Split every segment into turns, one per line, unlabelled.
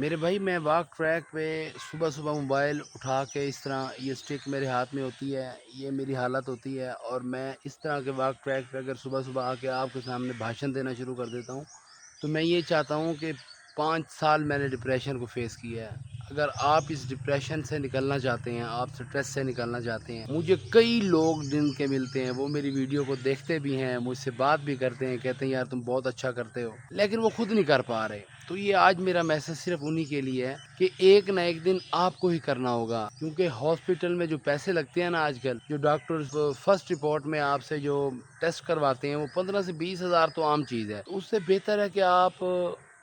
میرے بھائی میں واک ٹریک پہ صبح صبح موبائل اٹھا کے اس طرح یہ سٹک میرے ہاتھ میں ہوتی ہے، یہ میری حالت ہوتی ہے، اور میں اس طرح کے واک ٹریک پہ اگر صبح صبح آ کے آپ کے سامنے بھاشن دینا شروع کر دیتا ہوں تو میں یہ چاہتا ہوں کہ 5 سال میں نے ڈپریشن کو فیس کیا ہے۔ اگر آپ اس ڈپریشن سے نکلنا چاہتے ہیں، آپ سٹریس سے نکلنا چاہتے ہیں، مجھے کئی لوگ جن کے ملتے ہیں وہ میری ویڈیو کو دیکھتے بھی ہیں، مجھ سے بات بھی کرتے ہیں، کہتے ہیں یار تم بہت اچھا کرتے ہو، لیکن وہ خود نہیں کر پا رہے۔ تو یہ آج میرا میسج صرف انہی کے لیے ہے کہ ایک نہ ایک دن آپ کو ہی کرنا ہوگا، کیونکہ ہاسپٹل میں جو پیسے لگتے ہیں نا آج کل، جو ڈاکٹر فرسٹ رپورٹ میں آپ سے جو ٹیسٹ کرواتے ہیں وہ 15 سے 20 ہزار تو عام چیز ہے۔ تو اس سے بہتر ہے کہ آپ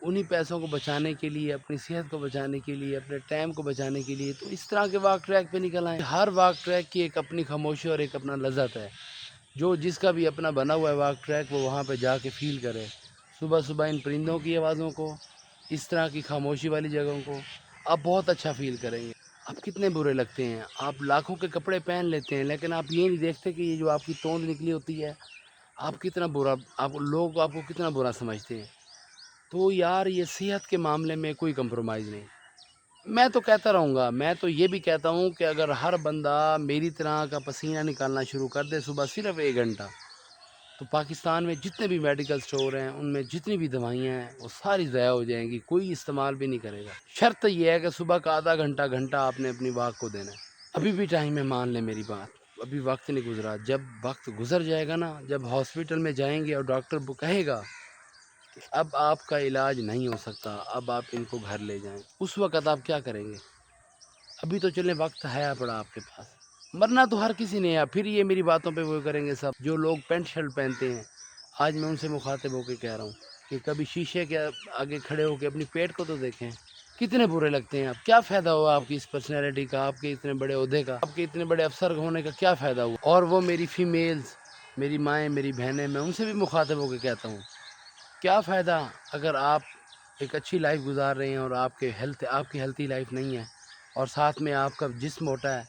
انہی پیسوں کو بچانے کے لیے، اپنی صحت کو بچانے کے لیے، اپنے ٹائم کو بچانے کے لیے تو اس طرح کے واک ٹریک پہ نکل آئیں۔ ہر واک ٹریک کی ایک اپنی خاموشی اور ایک اپنا لذت ہے۔ جو جس کا بھی اپنا بنا ہوا ہے واک ٹریک، وہ وہاں پہ جا کے فیل کرے، صبح صبح ان پرندوں کی آوازوں کو، اس طرح کی خاموشی والی جگہوں کو آپ بہت اچھا فیل کریں گے۔ آپ کتنے برے لگتے ہیں، آپ لاکھوں کے کپڑے پہن لیتے ہیں لیکن آپ یہ نہیں دیکھتے کہ یہ جو آپ کی توند نکلی ہوتی ہے، آپ کتنا برا، لوگ آپ کو کتنا برا سمجھتے ہیں۔ تو یار یہ صحت کے معاملے میں کوئی کمپرومائز نہیں۔ میں تو کہتا رہوں گا، میں تو یہ بھی کہتا ہوں کہ اگر ہر بندہ میری طرح کا پسینہ نکالنا شروع کر دے صبح صرف 1 گھنٹہ، تو پاکستان میں جتنے بھی میڈیکل سٹور ہیں ان میں جتنی بھی دوائیاں ہیں وہ ساری ضائع ہو جائیں گی، کوئی استعمال بھی نہیں کرے گا۔ شرط یہ ہے کہ صبح کا آدھا گھنٹہ آپ نے اپنی واک کو دینا ہے۔ ابھی بھی ٹائم ہے، مان لیں میری بات، ابھی وقت نہیں گزرا۔ جب وقت گزر جائے گا نا، جب ہاسپٹل میں جائیں گے اور ڈاکٹر وہ کہے گا کہ اب آپ کا علاج نہیں ہو سکتا، اب آپ ان کو گھر لے جائیں، اس وقت آپ کیا کریں گے؟ ابھی تو چلیں وقت ہے پڑا آپ کے پاس، مرنا تو ہر کسی نے ہے۔ پھر یہ میری باتوں پہ وہ کریں گے سب جو لوگ پینٹ شرٹ پہنتے ہیں، آج میں ان سے مخاطب ہو کے کہہ رہا ہوں کہ کبھی شیشے کے آگے کھڑے ہو کے اپنی پیٹ کو تو دیکھیں، کتنے برے لگتے ہیں آپ۔ کیا فائدہ ہوا آپ کی اس پرسنالٹی کا، آپ کے اتنے بڑے عہدے کا، آپ کے اتنے بڑے افسر ہونے کا کیا فائدہ ہوا؟ اور وہ میری فیمیلز، میری مائیں، میری بہنیں، میں ان سے بھی مخاطب ہو کے کہتا ہوں کیا فائدہ اگر آپ ایک اچھی لائف گزار رہے ہیں اور آپ کی ہیلتھی لائف نہیں ہے، اور ساتھ میں آپ کا جسم موٹا ہے،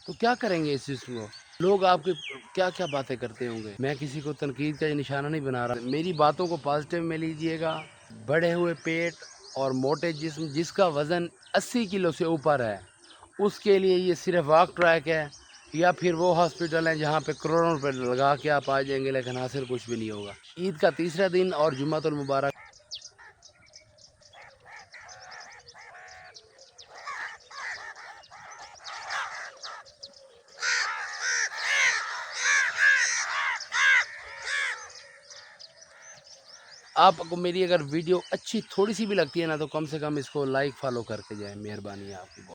تو کیا کریں گے اس جسم کو؟ لوگ آپ کے کیا کیا باتیں کرتے ہوں گے۔ میں کسی کو تنقید کا نشانہ نہیں بنا رہا، میری باتوں کو پازیٹیو میں لیجئے گا۔ بڑے ہوئے پیٹ اور موٹے جسم، جس کا وزن 80 کلو سے اوپر ہے، اس کے لیے یہ صرف واک ٹریک ہے، یا پھر وہ ہاسپٹل ہیں جہاں پہ کروڑوں روپے لگا کے آپ آ جائیں گے لیکن حاصل کچھ بھی نہیں ہوگا۔ عید کا تیسرا دن اور جمعۃ المبارک آپ کو میری اگر ویڈیو اچھی تھوڑی سی بھی لگتی ہے نا تو کم سے کم اس کو لائک فالو کر کے جائیں، مہربانی ہے آپ کی۔